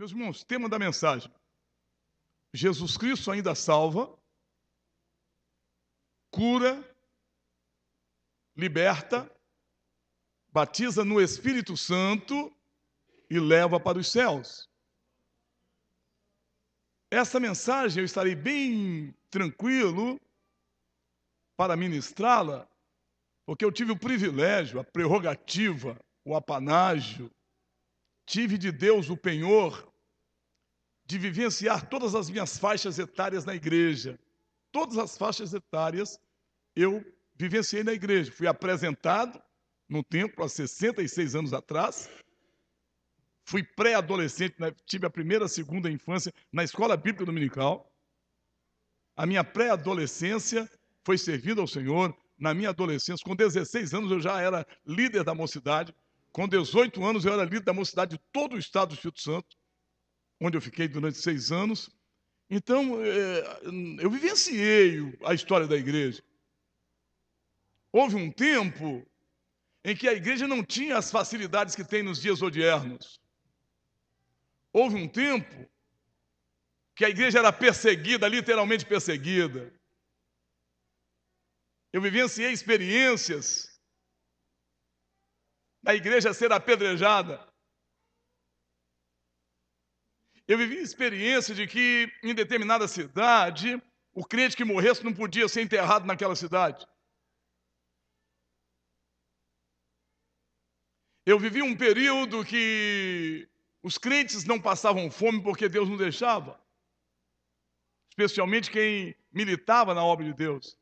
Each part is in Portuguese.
Meus irmãos, tema da mensagem: Jesus Cristo ainda salva, cura, liberta, batiza no Espírito Santo e leva para os céus. Essa mensagem eu estarei bem tranquilo para ministrá-la, porque eu tive o privilégio, a prerrogativa, o apanágio, tive de Deus o penhor de vivenciar todas as minhas faixas etárias na igreja. Todas as faixas etárias eu vivenciei na igreja. Fui apresentado no templo há 66 anos atrás. Fui pré-adolescente, tive a primeira, segunda infância na escola bíblica dominical. A minha pré-adolescência foi servida ao Senhor. Na minha adolescência, com 16 anos, eu já era líder da mocidade. Com 18 anos, eu era líder da mocidade de todo o estado do Espírito Santo, onde eu fiquei durante 6 anos. Então, eu vivenciei a história da igreja. Houve um tempo em que a igreja não tinha as facilidades que tem nos dias odiernos. Houve um tempo que a igreja era perseguida, literalmente perseguida. Eu vivenciei experiências da igreja ser apedrejada. Eu vivi a experiência de que, em determinada cidade, o crente que morresse não podia ser enterrado naquela cidade. Eu vivi um período que os crentes não passavam fome porque Deus não deixava, especialmente quem militava na obra de Deus.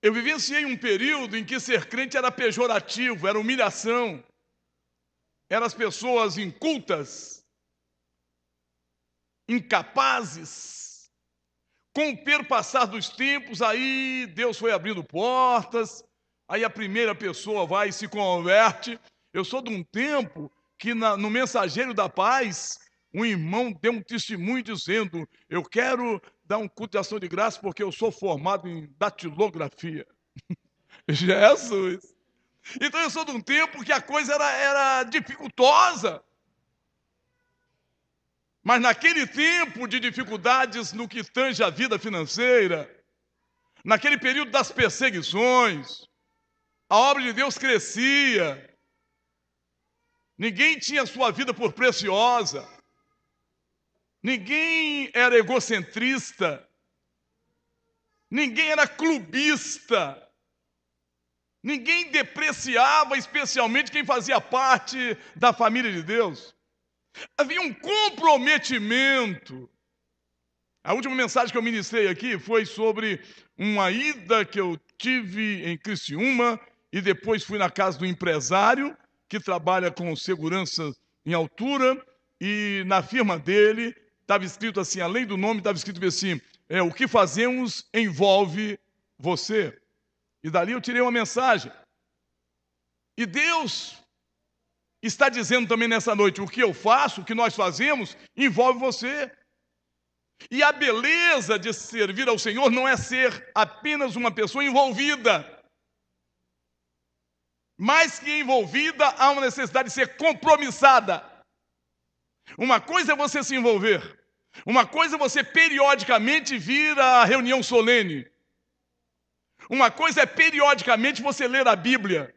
Eu vivenciei um período em que ser crente era pejorativo, era humilhação, eram as pessoas incultas, incapazes. Com o perpassar dos tempos, aí Deus foi abrindo portas, aí a primeira pessoa vai e se converte. Eu sou de um tempo que no Mensageiro da Paz, um irmão deu um testemunho dizendo: eu quero dar um culto de ação de graça porque eu sou formado em datilografia. Jesus! Então eu sou de um tempo que a coisa era dificultosa. Mas naquele tempo de dificuldades no que tange a vida financeira, naquele período das perseguições, a obra de Deus crescia. Ninguém tinha sua vida por preciosa. Ninguém era egocentrista. Ninguém era clubista. Ninguém depreciava, especialmente quem fazia parte da família de Deus. Havia um comprometimento. A última mensagem que eu ministrei aqui foi sobre uma ida que eu tive em Criciúma e depois fui na casa do empresário que trabalha com segurança em altura, e na firma dele estava escrito assim, além do nome, estava escrito assim: o que fazemos envolve você. E dali eu tirei uma mensagem. E Deus está dizendo também nessa noite: o que eu faço, o que nós fazemos, envolve você. E a beleza de servir ao Senhor não é ser apenas uma pessoa envolvida. Mais que envolvida, há uma necessidade de ser compromissada. Uma coisa é você se envolver. Uma coisa é você periodicamente vir à reunião solene. Uma coisa é periodicamente você ler a Bíblia.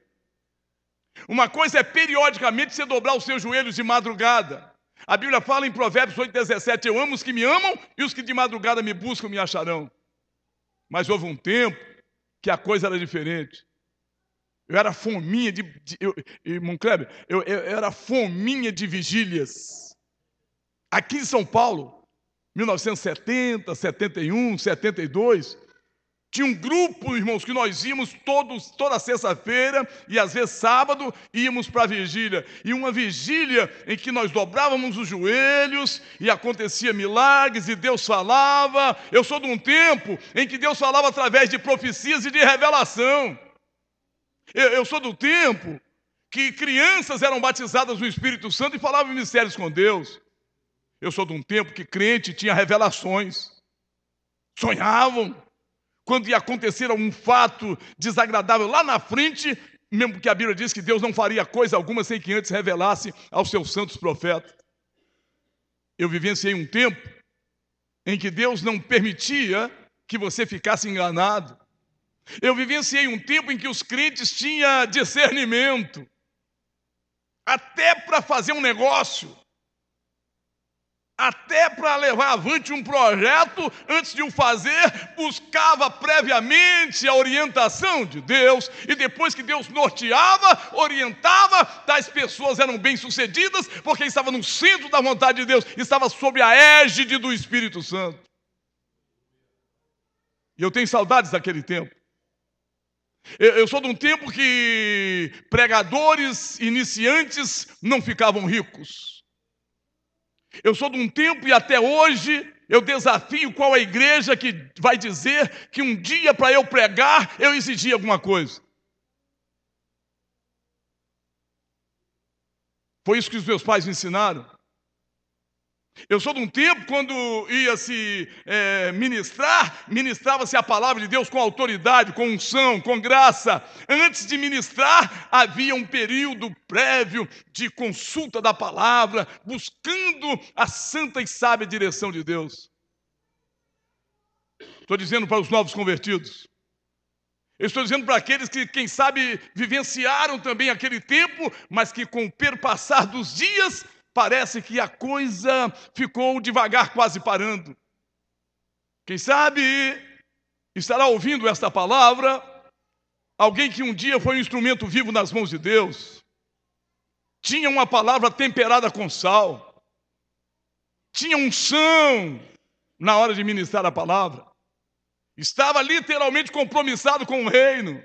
Uma coisa é periodicamente você dobrar os seus joelhos de madrugada. A Bíblia fala em Provérbios 8,17: eu amo os que me amam e os que de madrugada me buscam me acharão. Mas houve um tempo que a coisa era diferente. Eu era fominha irmão Kleber, eu era fominha de vigílias. Aqui em São Paulo, 1970, 71, 72, tinha um grupo, irmãos, que nós íamos toda sexta-feira e às vezes sábado, íamos para a vigília. E uma vigília em que nós dobrávamos os joelhos e acontecia milagres e Deus falava. Eu sou de um tempo em que Deus falava através de profecias e de revelação. Eu sou do tempo que crianças eram batizadas no Espírito Santo e falavam mistérios com Deus. Eu sou de um tempo que crente tinha revelações. Sonhavam. Quando ia acontecer algum fato desagradável lá na frente, mesmo que a Bíblia diz que Deus não faria coisa alguma sem que antes revelasse aos seus santos profetas. Eu vivenciei um tempo em que Deus não permitia que você ficasse enganado. Eu vivenciei um tempo em que os crentes tinham discernimento, até para fazer um negócio, até para levar avante um projeto, antes de o fazer, buscava previamente a orientação de Deus, e depois que Deus norteava, orientava, tais pessoas eram bem-sucedidas, porque estavam no centro da vontade de Deus, estava sob a égide do Espírito Santo. E eu tenho saudades daquele tempo. Eu sou de um tempo que pregadores iniciantes não ficavam ricos. Eu sou de um tempo e até hoje eu desafio qual a igreja que vai dizer que um dia para eu pregar eu exigi alguma coisa. Foi isso que os meus pais me ensinaram. Eu sou de um tempo quando ia-se ministrava-se a palavra de Deus com autoridade, com unção, com graça. Antes de ministrar, havia um período prévio de consulta da palavra, buscando a santa e sábia direção de Deus. Estou dizendo para os novos convertidos. Eu estou dizendo para aqueles que, quem sabe, vivenciaram também aquele tempo, mas que com o perpassar dos dias, parece que a coisa ficou devagar, quase parando. Quem sabe estará ouvindo esta palavra alguém que um dia foi um instrumento vivo nas mãos de Deus, tinha uma palavra temperada com sal, tinha unção na hora de ministrar a palavra, estava literalmente compromissado com o reino,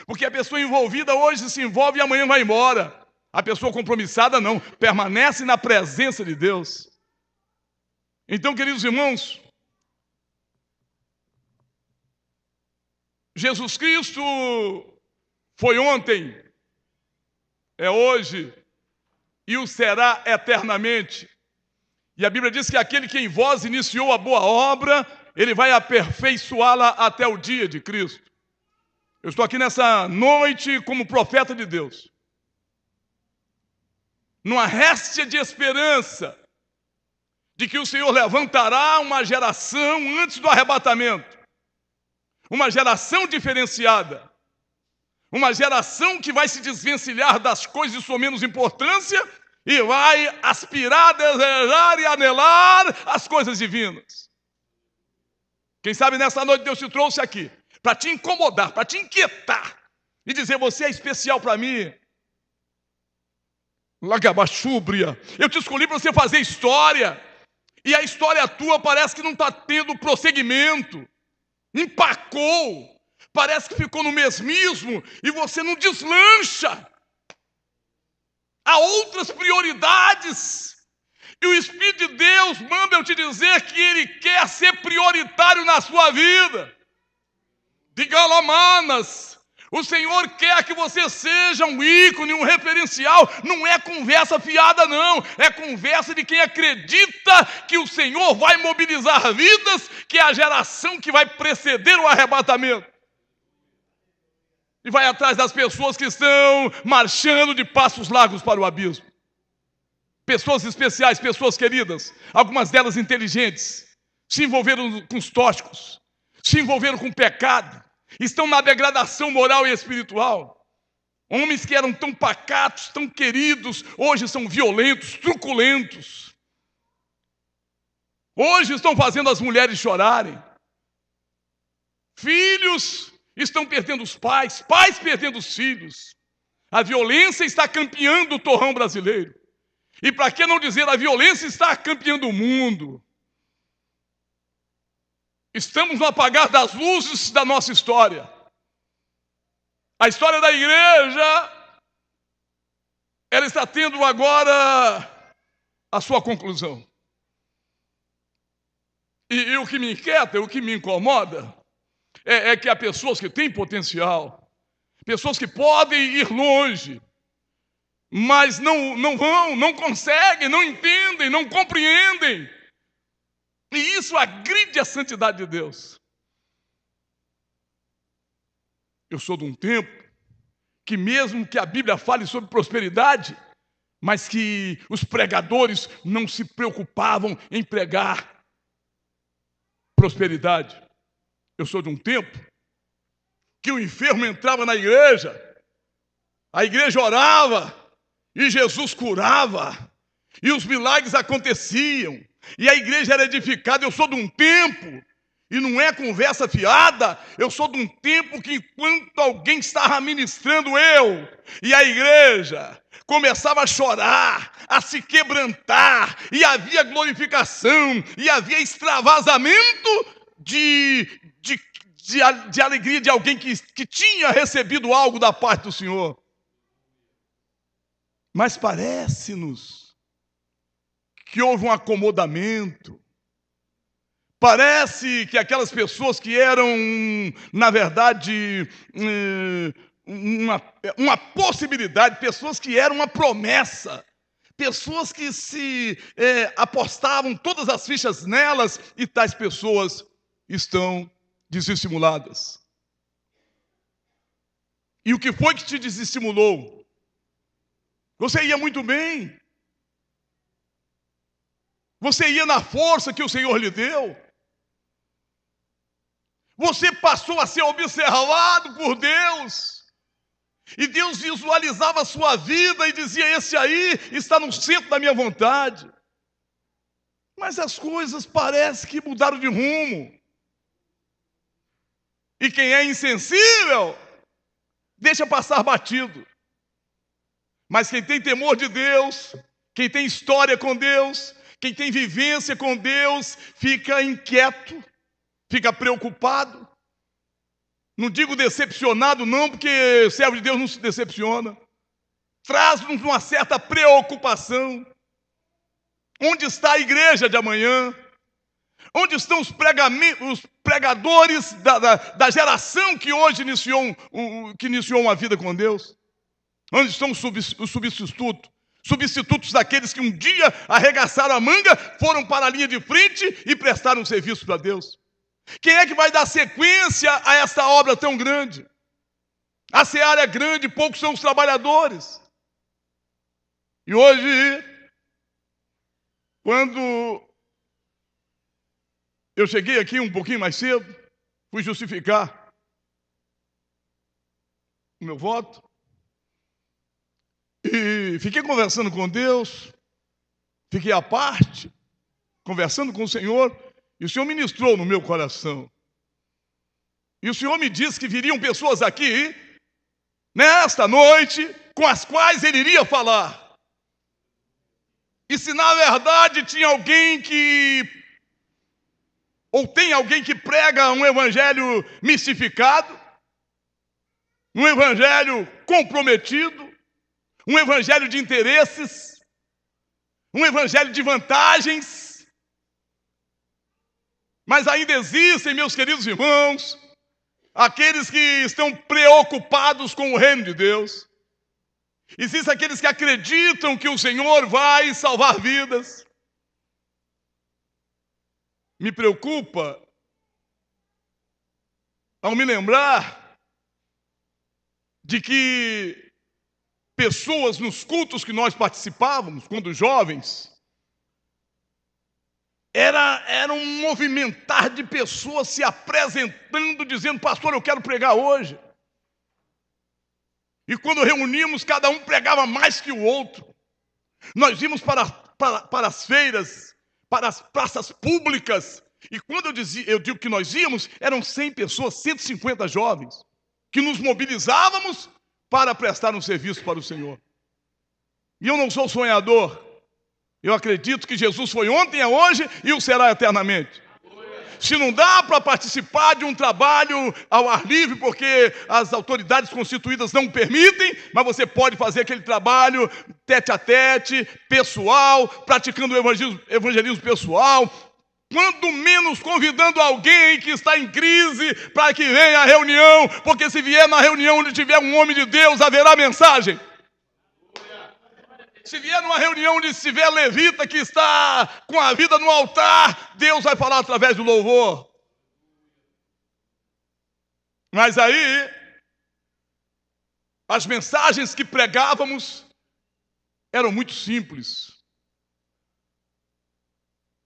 porque a pessoa envolvida hoje se envolve e amanhã vai embora. A pessoa compromissada não, permanece na presença de Deus. Então, queridos irmãos, Jesus Cristo foi ontem, é hoje e o será eternamente. E a Bíblia diz que aquele que em vós iniciou a boa obra, ele vai aperfeiçoá-la até o dia de Cristo. Eu estou aqui nessa noite como profeta de Deus, numa réstia de esperança de que o Senhor levantará uma geração antes do arrebatamento, uma geração diferenciada, uma geração que vai se desvencilhar das coisas de sua menos importância e vai aspirar, desejar e anelar as coisas divinas. Quem sabe nessa noite Deus te trouxe aqui para te incomodar, para te inquietar e dizer: você é especial para mim. Lagabachúbria, eu te escolhi para você fazer história, e a história tua parece que não está tendo prosseguimento, empacou, parece que ficou no mesmismo, e você não deslancha. Há outras prioridades, e o Espírito de Deus manda eu te dizer que Ele quer ser prioritário na sua vida. Diga lá, manas, o Senhor quer que você seja um ícone, um referencial. Não é conversa fiada, não. É conversa de quem acredita que o Senhor vai mobilizar vidas, que é a geração que vai preceder o arrebatamento. E vai atrás das pessoas que estão marchando de passos largos para o abismo. Pessoas especiais, pessoas queridas, algumas delas inteligentes, se envolveram com os tóxicos, se envolveram com o pecado, estão na degradação moral e espiritual. Homens que eram tão pacatos, tão queridos, hoje são violentos, truculentos. Hoje estão fazendo as mulheres chorarem. Filhos estão perdendo os pais, pais perdendo os filhos. A violência está campeando o torrão brasileiro. E para que não dizer, a violência está campeando o mundo. Estamos no apagar das luzes da nossa história. A história da igreja, ela está tendo agora a sua conclusão. E o que me inquieta, o que me incomoda, é que há pessoas que têm potencial, pessoas que podem ir longe, mas não vão, não conseguem, não entendem, não compreendem. E isso agride a santidade de Deus. Eu sou de um tempo que mesmo que a Bíblia fale sobre prosperidade, mas que os pregadores não se preocupavam em pregar prosperidade. Eu sou de um tempo que o enfermo entrava na igreja, a igreja orava, e Jesus curava, e os milagres aconteciam, e a igreja era edificada. Eu sou de um tempo, e não é conversa fiada, eu sou de um tempo que enquanto alguém estava ministrando e a igreja começava a chorar, a se quebrantar, e havia glorificação, e havia extravasamento de alegria de alguém que tinha recebido algo da parte do Senhor. Mas parece-nos que houve um acomodamento. Parece que aquelas pessoas que eram, na verdade, uma possibilidade, pessoas que eram uma promessa, pessoas que se apostavam todas as fichas nelas, e tais pessoas estão desestimuladas. E o que foi que te desestimulou? Você ia muito bem. Você ia na força que o Senhor lhe deu. Você passou a ser observado por Deus. E Deus visualizava a sua vida e dizia: esse aí está no centro da minha vontade. Mas as coisas parecem que mudaram de rumo. E quem é insensível, deixa passar batido. Mas quem tem temor de Deus, quem tem história com Deus, quem tem vivência com Deus, fica inquieto, fica preocupado. Não digo decepcionado não, porque o servo de Deus não se decepciona. Traz-nos uma certa preocupação. Onde está a igreja de amanhã? Onde estão os pregadores da geração que hoje iniciou uma vida com Deus? Onde estão os substitutos daqueles que um dia arregaçaram a manga, foram para a linha de frente e prestaram serviço para Deus? Quem é que vai dar sequência a essa obra tão grande? A seara é grande, poucos são os trabalhadores. E hoje, quando eu cheguei aqui um pouquinho mais cedo, fui justificar o meu voto, e fiquei conversando com Deus, fiquei à parte, conversando com o Senhor, e o Senhor ministrou no meu coração. E o Senhor me disse que viriam pessoas aqui, nesta noite, com as quais Ele iria falar. E se na verdade tinha alguém ou tem alguém que prega um evangelho mistificado, um evangelho comprometido, um evangelho de interesses, um evangelho de vantagens. Mas ainda existem, meus queridos irmãos, aqueles que estão preocupados com o reino de Deus. Existem aqueles que acreditam que o Senhor vai salvar vidas. Me preocupa ao me lembrar de que pessoas nos cultos que nós participávamos, quando jovens, era um movimentar de pessoas se apresentando, dizendo: pastor, eu quero pregar hoje. E quando reuníamos, cada um pregava mais que o outro. Nós íamos para as feiras, para as praças públicas, e quando eu digo que nós íamos, eram 100 pessoas, 150 jovens, que nos mobilizávamos para prestar um serviço para o Senhor. E eu não sou sonhador. Eu acredito que Jesus foi ontem, é hoje e o será eternamente. Se não dá para participar de um trabalho ao ar livre, porque as autoridades constituídas não permitem, mas você pode fazer aquele trabalho tete a tete, pessoal, praticando o evangelismo pessoal, quando menos convidando alguém que está em crise para que venha à reunião, porque se vier na reunião onde tiver um homem de Deus, haverá mensagem. Se vier numa reunião onde estiver levita que está com a vida no altar, Deus vai falar através do louvor. Mas aí, as mensagens que pregávamos eram muito simples,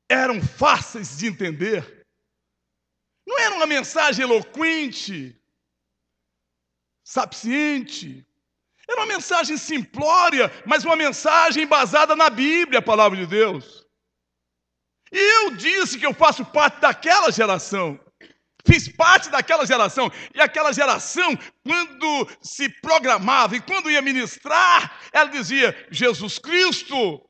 eram fáceis de entender. Não era uma mensagem eloquente, sapiente. Era uma mensagem simplória, mas uma mensagem embasada na Bíblia, a palavra de Deus. E eu disse que eu faço parte daquela geração. Fiz parte daquela geração. E aquela geração, quando se programava e quando ia ministrar, ela dizia: Jesus Cristo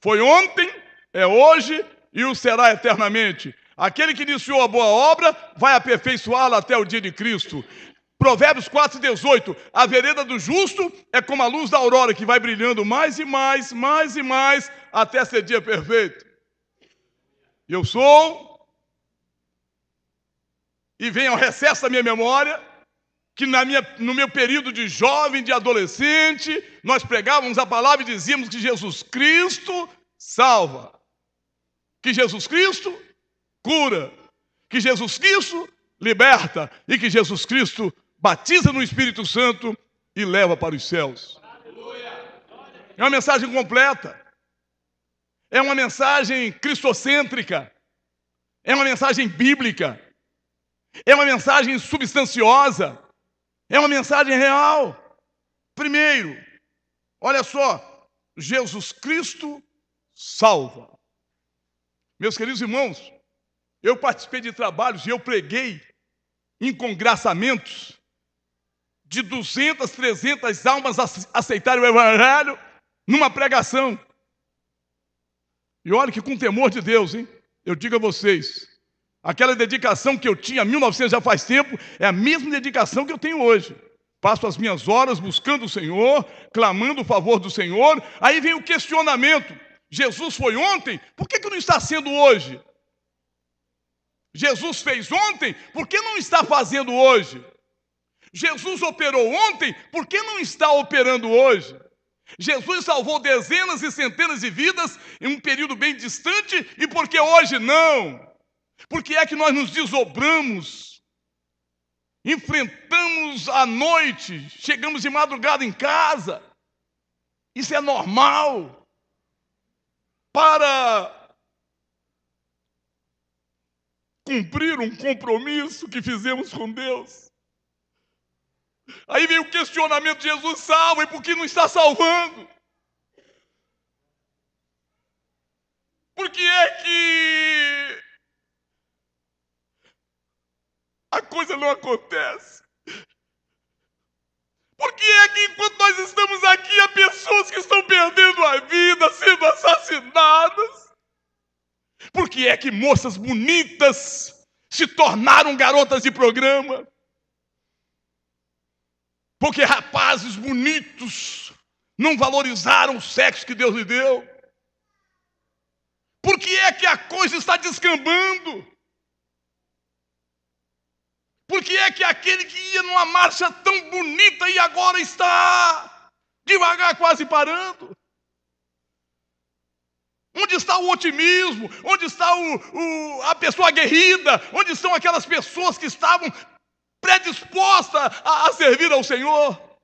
foi ontem, é hoje e o será eternamente. Aquele que iniciou a boa obra vai aperfeiçoá-la até o dia de Cristo. Provérbios 4,18. A vereda do justo é como a luz da aurora, que vai brilhando mais e mais, mais e mais, até ser dia perfeito. Eu sou, e vem ao recesso da minha memória, que no meu período de jovem, de adolescente, nós pregávamos a palavra e dizíamos que Jesus Cristo salva, que Jesus Cristo cura, que Jesus Cristo liberta e que Jesus Cristo batiza no Espírito Santo e leva para os céus. É uma mensagem completa. É uma mensagem cristocêntrica. É uma mensagem bíblica. É uma mensagem substanciosa. É uma mensagem real. Primeiro, olha só, Jesus Cristo salva. Meus queridos irmãos, eu participei de trabalhos e eu preguei em congraçamentos de 200, 300 almas aceitarem o Evangelho numa pregação. E olha que com temor de Deus, hein? Eu digo a vocês, aquela dedicação que eu tinha em 1900, já faz tempo, é a mesma dedicação que eu tenho hoje. Passo as minhas horas buscando o Senhor, clamando o favor do Senhor. Aí vem o questionamento: Jesus foi ontem, por que não está sendo hoje? Jesus fez ontem, por que não está fazendo hoje? Jesus operou ontem, por que não está operando hoje? Jesus salvou dezenas e centenas de vidas em um período bem distante, e por que hoje não? Por que é que nós nos desdobramos, enfrentamos a noite, chegamos de madrugada em casa? Isso é normal para cumprir um compromisso que fizemos com Deus. Aí vem o questionamento: Jesus salva, e por que não está salvando? Por que é que a coisa não acontece? Por que é que enquanto nós estamos aqui, há pessoas que estão perdendo a vida, sendo assassinadas? Por que é que moças bonitas se tornaram garotas de programa? Porque rapazes bonitos não valorizaram o sexo que Deus lhe deu? Por que é que a coisa está descambando? Por que é que aquele que ia numa marcha tão bonita e agora está devagar, quase parando? Onde está o otimismo? Onde está a pessoa aguerrida? Onde estão aquelas pessoas que estavam predisposta a servir ao Senhor?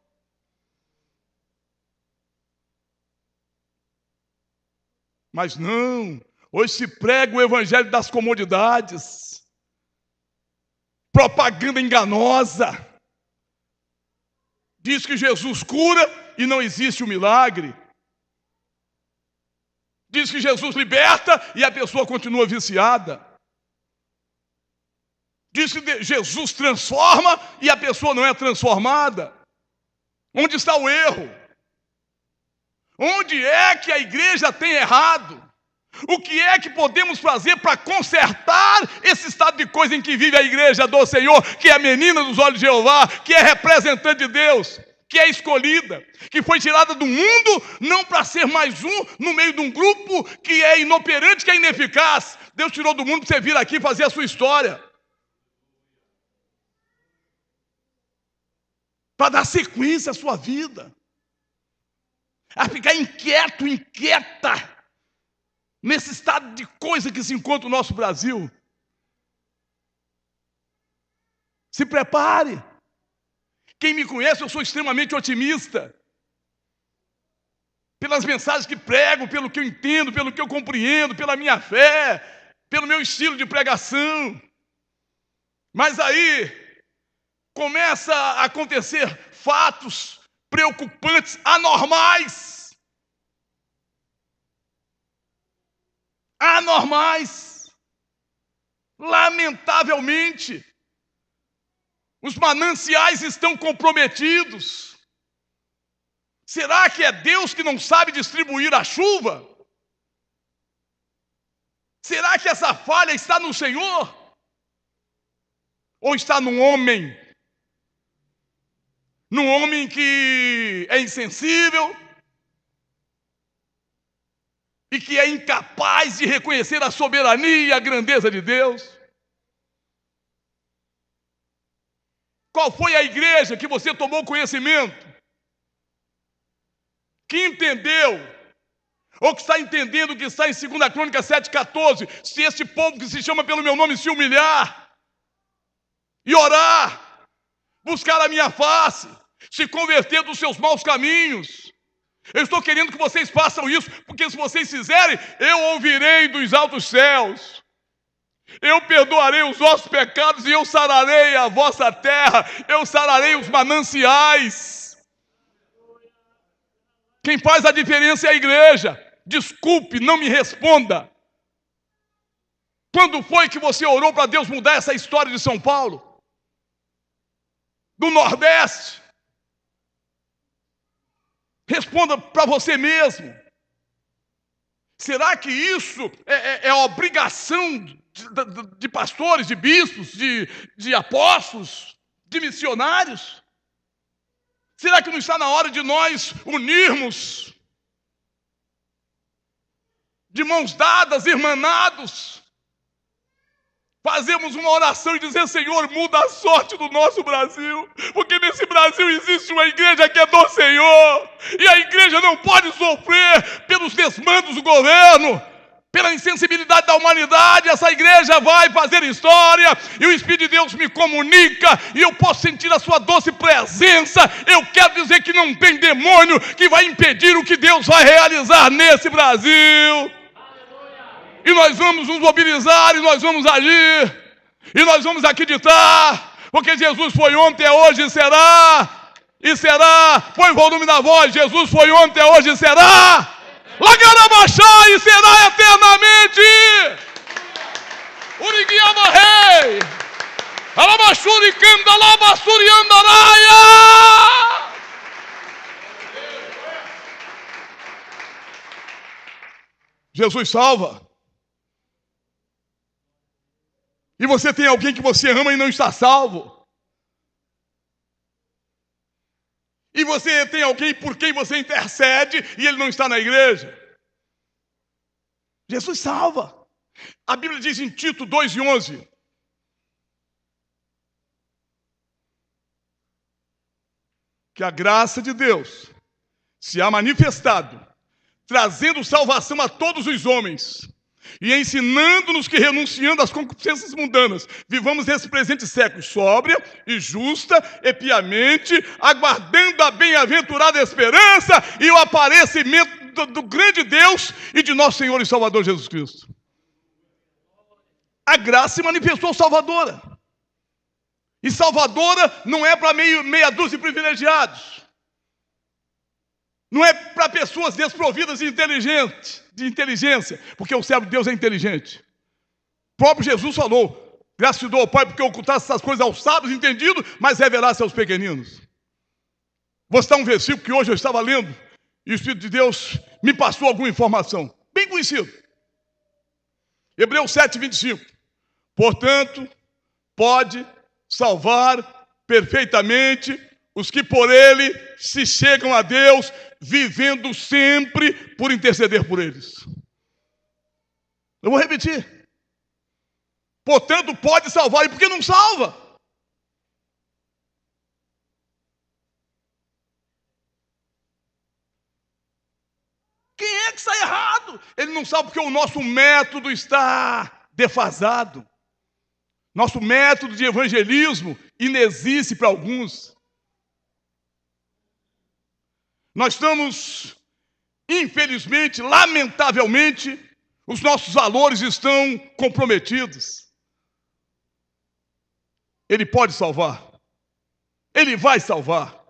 Mas não, hoje se prega o evangelho das comodidades, propaganda enganosa. Diz que Jesus cura e não existe o milagre. Diz que Jesus liberta e a pessoa continua viciada. Diz que Jesus transforma e a pessoa não é transformada. Onde está o erro? Onde é que a igreja tem errado? O que é que podemos fazer para consertar esse estado de coisa em que vive a igreja do Senhor, que é a menina dos olhos de Jeová, que é representante de Deus, que é escolhida, que foi tirada do mundo não para ser mais um no meio de um grupo que é inoperante, que é ineficaz. Deus tirou do mundo para você vir aqui fazer a sua história, para dar sequência à sua vida, a ficar inquieto, inquieta, nesse estado de coisa que se encontra o nosso Brasil. Se prepare. Quem me conhece, eu sou extremamente otimista. pelas mensagens que prego, pelo que eu entendo, pelo que eu compreendo, pela minha fé, pelo meu estilo de pregação. Mas aí começa a acontecer fatos preocupantes, anormais. Anormais. Lamentavelmente, os mananciais estão comprometidos. Será que é Deus que não sabe distribuir a chuva? Será que essa falha está no Senhor? Ou está num homem? Num homem que é insensível e que é incapaz de reconhecer a soberania e a grandeza de Deus? Qual foi a igreja que você tomou conhecimento, que entendeu, ou que está entendendo o que está em 2 Crônicas 7,14? Se este povo que se chama pelo meu nome se humilhar e orar, buscar a minha face, se converter dos seus maus caminhos. Eu estou querendo que vocês façam isso, porque se vocês fizerem, eu ouvirei dos altos céus. Eu perdoarei os vossos pecados e eu sararei a vossa terra, eu sararei os mananciais. Quem faz a diferença é a igreja. Desculpe, não me responda. Quando foi que você orou para Deus mudar essa história de São Paulo? Do Nordeste? Responda para você mesmo. Será que isso é obrigação de pastores, de bispos, de apóstolos, de missionários? Será que não está na hora de nós unirmos, de mãos dadas, irmanados, fazemos uma oração e dizer: Senhor, muda a sorte do nosso Brasil, porque nesse Brasil existe uma igreja que é do Senhor, e a igreja não pode sofrer pelos desmandos do governo, pela insensibilidade da humanidade. Essa igreja vai fazer história, e o Espírito de Deus me comunica, e eu posso sentir a sua doce presença. Eu quero dizer que não tem demônio que vai impedir o que Deus vai realizar nesse Brasil. E nós vamos nos mobilizar, e nós vamos agir, e nós vamos acreditar, porque Jesus foi ontem, é hoje e será, põe o volume na voz: Jesus foi ontem, é hoje e será, Lagarabachá, e será eternamente. Uriguiaba rei, Alabachuri Candalabassuri Andaraia. Jesus salva. E você tem alguém que você ama e não está salvo. E você tem alguém por quem você intercede e ele não está na igreja. Jesus salva. A Bíblia diz em Tito 2:11: que a graça de Deus se há manifestado, trazendo salvação a todos os homens, e ensinando-nos que, renunciando às concupiscências mundanas, vivamos nesse presente século sóbria e justa e piamente, aguardando a bem-aventurada esperança e o aparecimento do grande Deus e de nosso Senhor e Salvador Jesus Cristo. A graça se manifestou salvadora. E salvadora não é para meia dúzia de privilegiados. Não é para pessoas desprovidas de inteligência, porque o servo de Deus é inteligente. O próprio Jesus falou: graças te dou ao Pai, porque ocultasse essas coisas aos sábios entendidos, mas revelasse aos pequeninos. Vou citar um versículo que hoje eu estava lendo, e o Espírito de Deus me passou alguma informação, bem conhecido. Hebreus 7:25. Portanto, pode salvar perfeitamente os que por ele se chegam a Deus, vivendo sempre por interceder por eles. Eu vou repetir. Portanto, pode salvar. E por que não salva? Quem é que está errado? Ele não salva porque o nosso método está defasado. Nosso método de evangelismo inexiste para alguns. Nós estamos Infelizmente, lamentavelmente, os nossos valores estão comprometidos. Ele pode salvar. Ele vai salvar.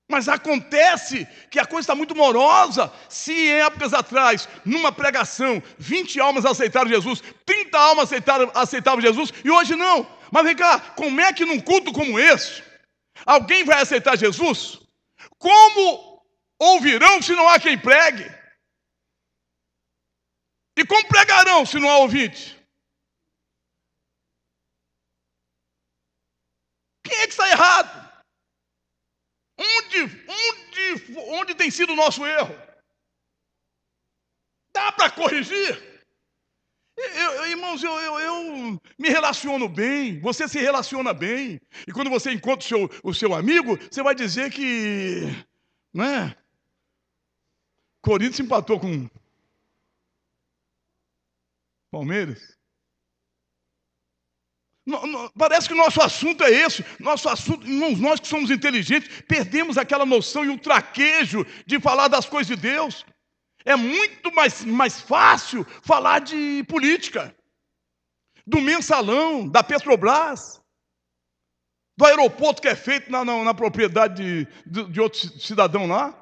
Mas acontece que a coisa está muito morosa. Se em épocas atrás, numa pregação, 20 almas aceitaram Jesus, 30 almas aceitavam Jesus, e hoje não. Mas vem cá, como é que num culto como esse, alguém vai aceitar Jesus? Como ouvirão se não há quem pregue? E como pregarão se não há ouvinte? Quem é que está errado? Onde tem sido o nosso erro? Dá para corrigir? Irmãos, eu me relaciono bem, você se relaciona bem. E quando você encontra o seu amigo, você vai dizer que, né? Corinthians empatou com Palmeiras. Parece que o nosso assunto é esse. Nosso assunto, nós que somos inteligentes, perdemos aquela noção e o traquejo de falar das coisas de Deus. É muito mais fácil falar de política, do mensalão, da Petrobras, do aeroporto que é feito na propriedade de outro cidadão lá.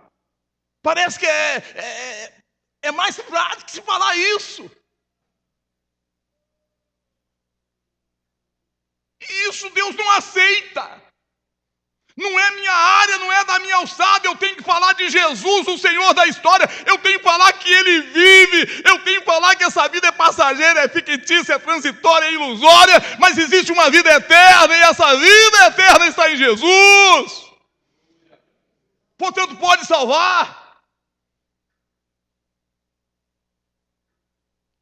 Parece que é mais prático se falar isso. E isso Deus não aceita. Não é minha área, não é da minha alçada. Eu tenho que falar de Jesus, o Senhor da história. Eu tenho que falar que Ele vive. Eu tenho que falar que essa vida é passageira, é fictícia, é transitória, é ilusória. Mas existe uma vida eterna e essa vida eterna está em Jesus. Portanto, pode salvar.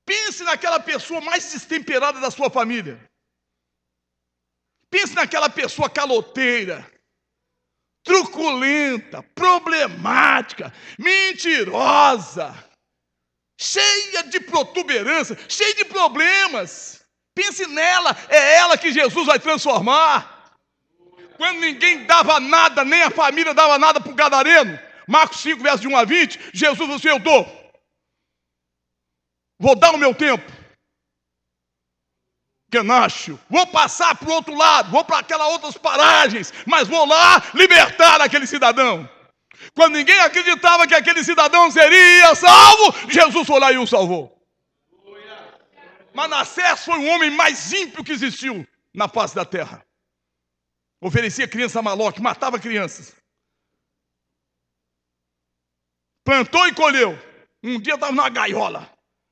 Pense naquela pessoa mais destemperada da sua família. Pense naquela pessoa caloteira, truculenta, problemática, mentirosa, cheia de protuberância, cheia de problemas. Pense nela, é ela que Jesus vai transformar. Quando ninguém dava nada, nem a família dava nada para o gadareno, Marcos 5, verso de 1 a 20, Jesus disse: eu vou dar o meu tempo. Canacho, vou passar para o outro lado, vou para aquelas outras paragens, mas vou lá libertar aquele cidadão. Quando ninguém acreditava que aquele cidadão seria salvo, Jesus foi lá e o salvou. Manassés foi o homem mais ímpio que existiu na face da terra. Oferecia criança a Maloque, matava crianças. Plantou e colheu. Um dia estava numa gaiola.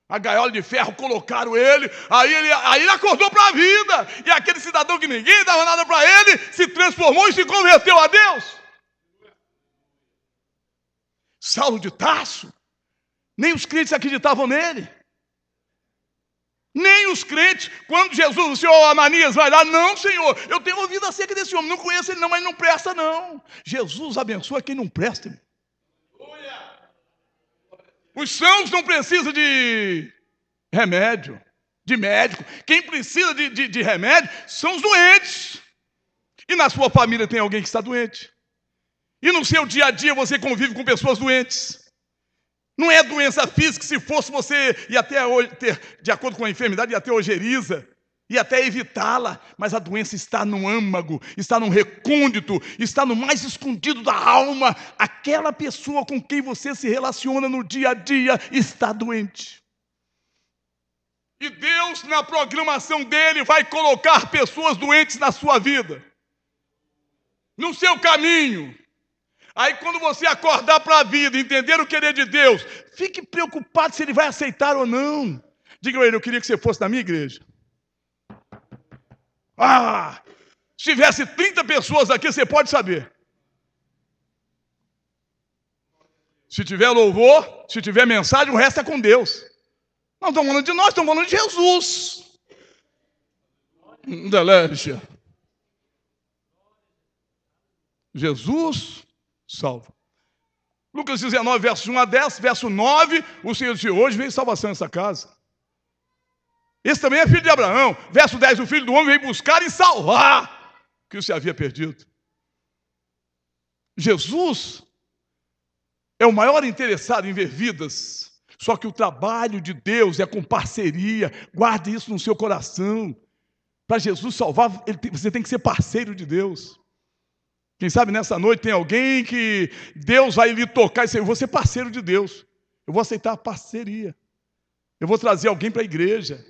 A gaiola de ferro, colocaram ele, aí ele acordou para a vida. E aquele cidadão que ninguém dava nada para ele, se transformou e se converteu a Deus. Saulo de Tarso, nem os crentes acreditavam nele. Nem os crentes, quando Jesus, o senhor Ananias vai lá, não, Senhor, eu tenho ouvido acerca desse homem, não conheço ele não, mas não presta não. Jesus abençoa quem não presta, irmão. Os sãos não precisam de remédio, de médico. Quem precisa de remédio são os doentes. E na sua família tem alguém que está doente. E no seu dia a dia você convive com pessoas doentes. Não é doença física, se fosse você ia até ter, de acordo com a enfermidade, ia ter ojeriza, ia até evitá-la. Mas a doença está no âmago, está no recôndito, está no mais escondido da alma. Aquela pessoa com quem você se relaciona no dia a dia está doente. E Deus, na programação dele, vai colocar pessoas doentes na sua vida, no seu caminho. Aí quando você acordar para a vida, entender o querer de Deus, fique preocupado se ele vai aceitar ou não. Diga a ele: eu queria que você fosse na minha igreja. Se tivesse 30 pessoas aqui, você pode saber. Se tiver louvor, se tiver mensagem, o resto é com Deus. Não estamos falando de nós, estamos falando de Jesus. Delícia. Jesus salva. Lucas 19, versos 1 a 10, verso 9, o Senhor disse: hoje veio salvação nessa casa. Esse também é filho de Abraão. Verso 10, o filho do homem veio buscar e salvar o que se havia perdido. Jesus é o maior interessado em ver vidas. Só que o trabalho de Deus é com parceria. Guarde isso no seu coração. Para Jesus salvar, você tem que ser parceiro de Deus. Quem sabe nessa noite tem alguém que Deus vai lhe tocar e dizer, eu vou ser parceiro de Deus. Eu vou aceitar a parceria. Eu vou trazer alguém para a igreja.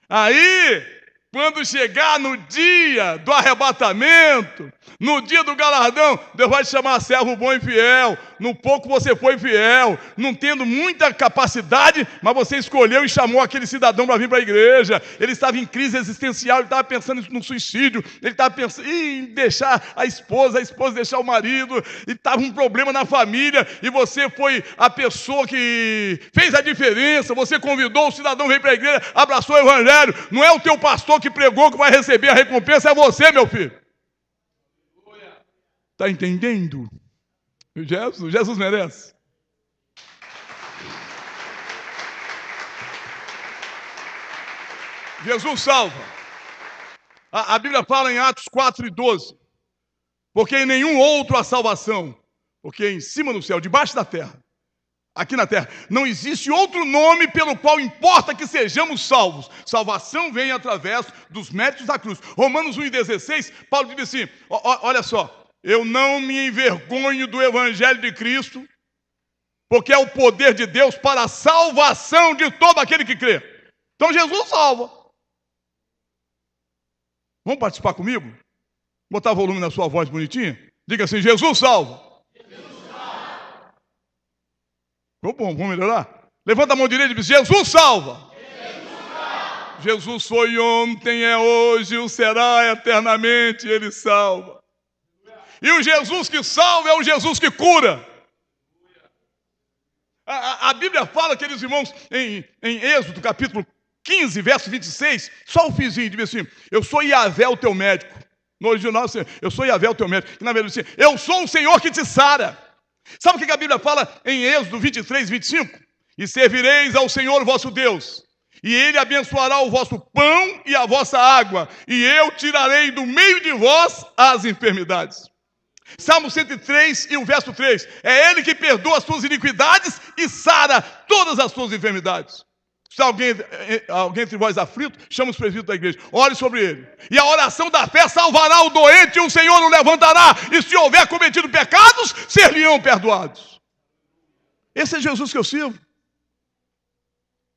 Aí, quando chegar no dia do arrebatamento, no dia do galardão, Deus vai te chamar servo bom e fiel. No pouco você foi fiel, não tendo muita capacidade, mas você escolheu e chamou aquele cidadão para vir para a igreja. Ele estava em crise existencial, ele estava pensando no suicídio, ele estava pensando em deixar a esposa deixar o marido, e estava um problema na família, e você foi a pessoa que fez a diferença. Você convidou o cidadão, veio para a igreja, abraçou o evangelho. Não é o teu pastor que pregou que vai receber a recompensa, é você, meu filho. Está entendendo? Jesus merece. Jesus salva. A Bíblia fala em Atos 4:12. Porque em nenhum outro há salvação. Porque em cima do céu, debaixo da terra, aqui na terra, não existe outro nome pelo qual importa que sejamos salvos. Salvação vem através dos méritos da cruz. Romanos 1:16, Paulo diz assim, olha só. Eu não me envergonho do evangelho de Cristo, porque é o poder de Deus para a salvação de todo aquele que crê. Então Jesus salva. Vamos participar comigo? Botar volume na sua voz bonitinha? Diga assim, Jesus salva. Jesus salva. Ficou bom, vamos melhorar? Levanta a mão direita e diz, Jesus salva. Jesus foi ontem, é hoje, o será eternamente, Ele salva. E o Jesus que salva é o Jesus que cura. A Bíblia fala, queridos irmãos, em Êxodo, capítulo 15, verso 26, só o fizinho, diz assim, eu sou Yahvé, o teu médico. No original, assim, eu sou Yahvé, o teu médico. Que na verdade, assim, eu sou o Senhor que te sara. Sabe o que a Bíblia fala em Êxodo 23, 25? E servireis ao Senhor vosso Deus, e Ele abençoará o vosso pão e a vossa água, e eu tirarei do meio de vós as enfermidades. Salmo 103 e o verso 3. É Ele que perdoa as suas iniquidades e sara todas as suas enfermidades. Se alguém entre vós aflito, chama os presbíteros da igreja. Ore sobre ele. E a oração da fé salvará o doente e o Senhor o levantará. E se houver cometido pecados, ser-lhe-ão perdoados. Esse é Jesus que eu sirvo.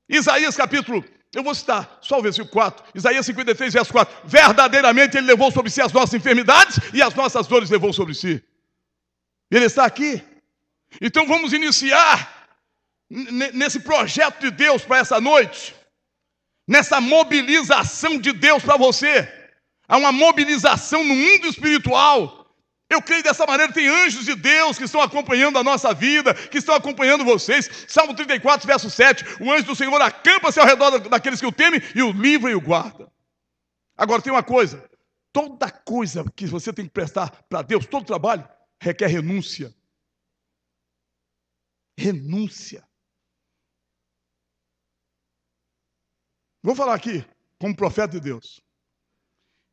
Isaías capítulo, eu vou citar só o versículo 4. Isaías 53, verso 4. Verdadeiramente Ele levou sobre si as nossas enfermidades e as nossas dores levou sobre si. Ele está aqui. Então vamos iniciar nesse projeto de Deus para essa noite, nessa mobilização de Deus para você. Há uma mobilização no mundo espiritual. Eu creio dessa maneira, tem anjos de Deus que estão acompanhando a nossa vida, que estão acompanhando vocês. Salmo 34, verso 7, o anjo do Senhor acampa-se ao redor daqueles que o temem e o livra e o guarda. Agora tem uma coisa, toda coisa que você tem que prestar para Deus, todo trabalho, requer renúncia. Renúncia. Vou falar aqui, como profeta de Deus.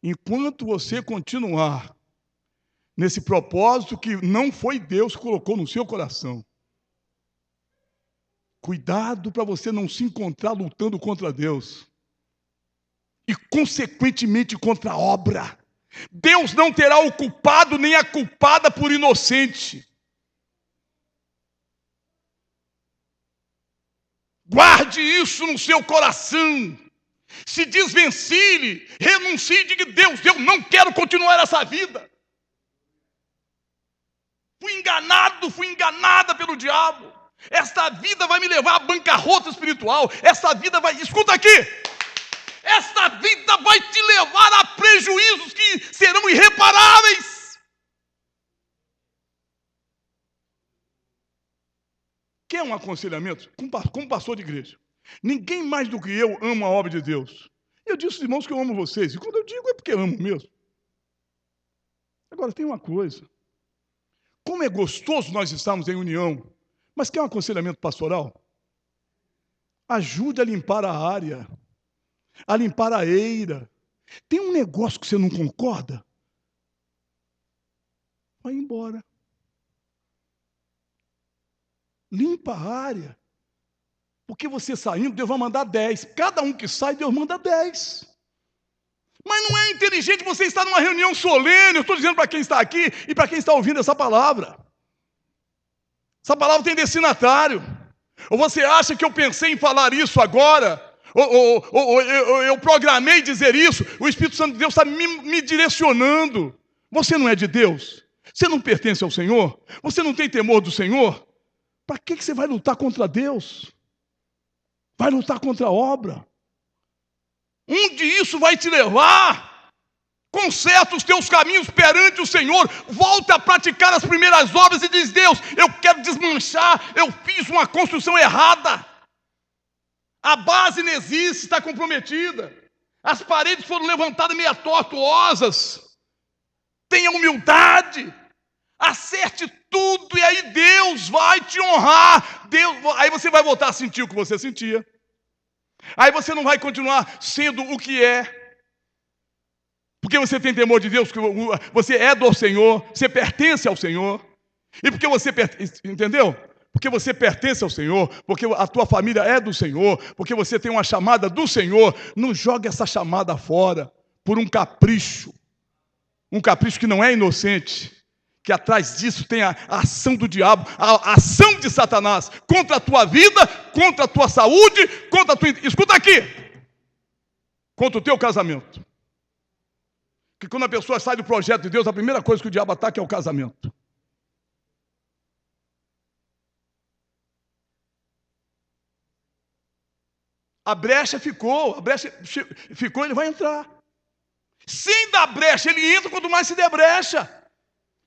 Enquanto você continuar nesse propósito que não foi Deus que colocou no seu coração, cuidado para você não se encontrar lutando contra Deus. E, consequentemente, contra a obra. Deus não terá o culpado nem a culpada por inocente. Guarde isso no seu coração. Se desvencilhe, renuncie e diga, Deus, eu não quero continuar essa vida. Fui enganada pelo diabo. Esta vida vai me levar à bancarrota espiritual. Esta vida vai, escuta aqui, esta vida vai te levar a prejuízos que serão irreparáveis. Quer um aconselhamento? Como pastor de igreja. Ninguém mais do que eu ama a obra de Deus. Eu disse, irmãos, que eu amo vocês. E quando eu digo é porque amo mesmo. Agora tem uma coisa. Como é gostoso nós estarmos em união. Mas quer um aconselhamento pastoral? Ajude a limpar a área. A limpar a eira. Tem um negócio que você não concorda? Vai embora. Limpa a área. Porque você saindo, Deus vai mandar 10. Cada um que sai, Deus manda 10. Mas não é inteligente você estar numa reunião solene. Eu estou dizendo para quem está aqui e para quem está ouvindo essa palavra. Essa palavra tem destinatário. Ou você acha que eu pensei em falar isso agora? Ou eu programei dizer isso? O Espírito Santo de Deus está me direcionando. Você não é de Deus? Você não pertence ao Senhor? Você não tem temor do Senhor? Para que você vai lutar contra Deus? Vai lutar contra a obra? Onde isso vai te levar? Conserta os teus caminhos perante o Senhor. Volta a praticar as primeiras obras e diz: Deus, eu quero desmanchar. Eu fiz uma construção errada. A base não existe, está comprometida. As paredes foram levantadas meio tortuosas. Tenha humildade. Acerte tudo e aí Deus vai te honrar. Aí você vai voltar a sentir o que você sentia. Aí você não vai continuar sendo o que é. Porque você tem temor de Deus, você é do Senhor, você pertence ao Senhor. E porque você pertence, entendeu? Porque você pertence ao Senhor, porque a tua família é do Senhor, porque você tem uma chamada do Senhor. Não jogue essa chamada fora por um capricho que não é inocente, que atrás disso tem a ação do diabo, a ação de Satanás contra a tua vida, contra a tua saúde, contra a tua... Escuta aqui! Contra o teu casamento. Que quando a pessoa sai do projeto de Deus, a primeira coisa que o diabo ataca é o casamento. A brecha ficou, ele vai entrar. Sem dar brecha, ele entra quanto mais se der brecha.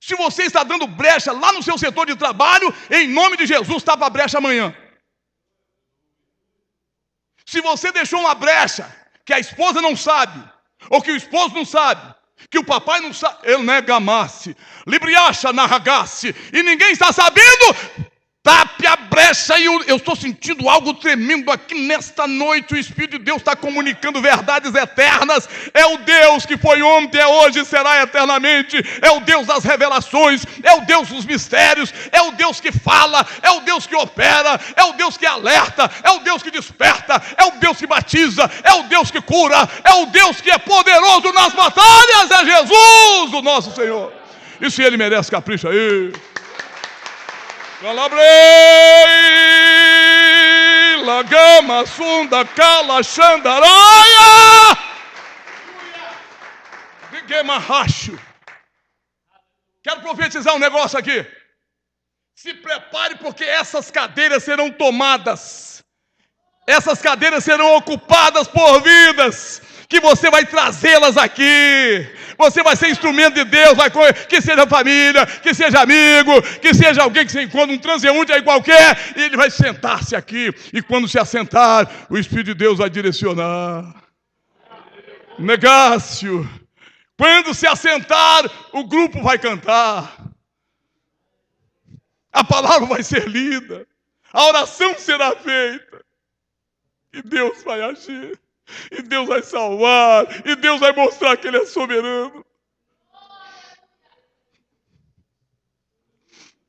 Se você está dando brecha lá no seu setor de trabalho, em nome de Jesus, tapa a brecha amanhã. Se você deixou uma brecha que a esposa não sabe, ou que o esposo não sabe, que o papai não sabe, ele negamasse, libriacha narragasse, e ninguém está sabendo, tape a brecha. E eu estou sentindo algo tremendo aqui nesta noite. O Espírito de Deus está comunicando verdades eternas. É o Deus que foi ontem, é hoje e será eternamente. É o Deus das revelações, é o Deus dos mistérios, é o Deus que fala, é o Deus que opera, é o Deus que alerta, é o Deus que desperta, é o Deus que batiza, é o Deus que cura, é o Deus que é poderoso nas batalhas. É Jesus, o nosso Senhor. E se Ele merece, capricha aí. Calabrei, lagama, sunda, cala, xandaraia, racho. Quero profetizar um negócio aqui. Se prepare, porque essas cadeiras serão tomadas. Essas cadeiras serão ocupadas por vidas que você vai trazê-las aqui. Você vai ser instrumento de Deus, que seja família, que seja amigo, que seja alguém que você encontra, um transeunte aí qualquer, e ele vai sentar-se aqui. E quando se assentar, o Espírito de Deus vai direcionar. Negácio. Quando se assentar, o grupo vai cantar. A palavra vai ser lida. A oração será feita. E Deus vai agir. E Deus vai salvar, e Deus vai mostrar que Ele é soberano.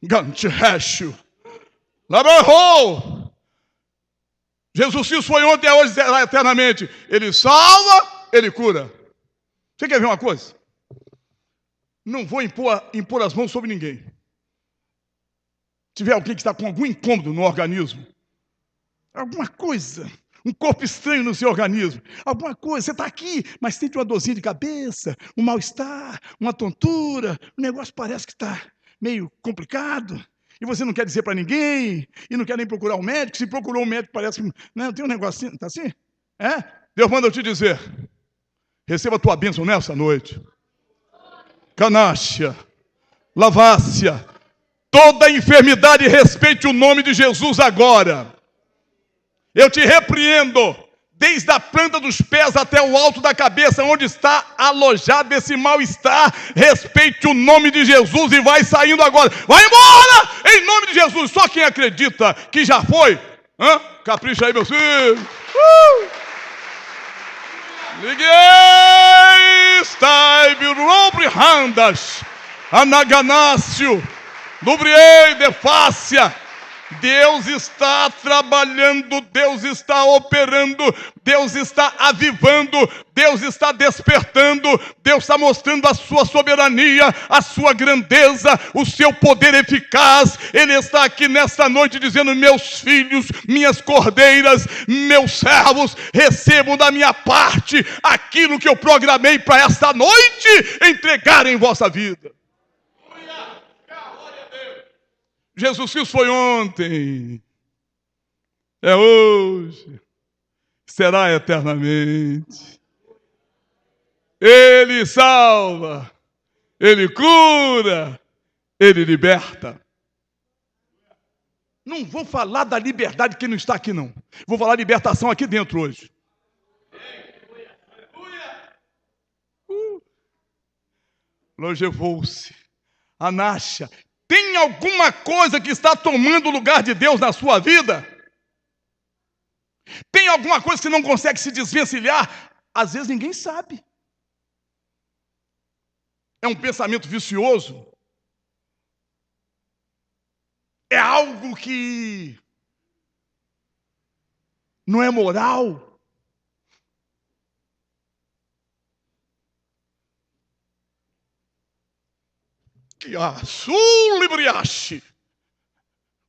Ganchecho. Labarro. Jesus Cristo foi ontem, é hoje, será eternamente. Ele salva, Ele cura. Você quer ver uma coisa? Não vou impor as mãos sobre ninguém. Se tiver alguém que está com algum incômodo no organismo, alguma coisa, um corpo estranho no seu organismo, alguma coisa, você está aqui, mas sente uma dorzinha de cabeça, um mal-estar, uma tontura, o negócio parece que está meio complicado, e você não quer dizer para ninguém, e não quer nem procurar um médico. Se procurou um médico, parece que não tem um negócio assim, está assim? É? Deus manda eu te dizer, receba a tua bênção nessa noite. Canácia, lavácia, toda enfermidade, respeite o nome de Jesus agora. Eu te repreendo, desde a planta dos pés até o alto da cabeça, onde está alojado esse mal-estar. Respeite o nome de Jesus e vai saindo agora. Vai embora, em nome de Jesus. Só quem acredita que já foi, capricha aí, meus filhos. Liguei, estai, birobre, randas, anaganácio, lubriei, defácia. Deus está trabalhando, Deus está operando, Deus está avivando, Deus está despertando, Deus está mostrando a sua soberania, a sua grandeza, o seu poder eficaz. Ele está aqui nesta noite dizendo: meus filhos, minhas cordeiras, meus servos, recebam da minha parte aquilo que eu programei para esta noite entregar em vossa vida. Jesus Cristo foi ontem, é hoje, será eternamente. Ele salva, Ele cura, Ele liberta. Não vou falar da liberdade que não está aqui, não. Vou falar de libertação aqui dentro hoje. Longevou-se, Anácia. Tem alguma coisa que está tomando o lugar de Deus na sua vida? Tem alguma coisa que você não consegue se desvencilhar? Às vezes ninguém sabe. É um pensamento vicioso? É algo que não é moral?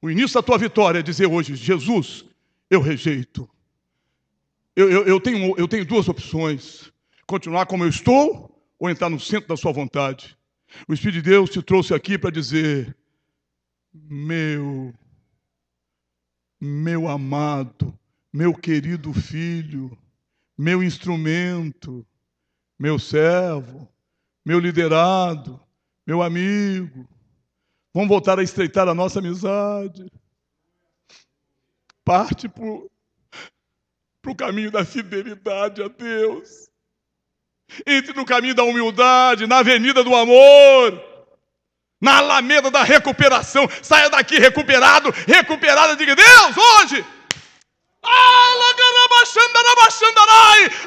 O início da tua vitória é dizer hoje: Jesus, eu rejeito. Eu tenho duas opções: continuar como eu estou ou entrar no centro da sua vontade. O Espírito de Deus te trouxe aqui para dizer: meu amado, meu querido filho, meu instrumento, meu servo, meu liderado, meu amigo, vamos voltar a estreitar a nossa amizade. Parte para o caminho da fidelidade a Deus. Entre no caminho da humildade, na avenida do amor, na alameda da recuperação. Saia daqui recuperado, recuperada, diga: Deus, hoje,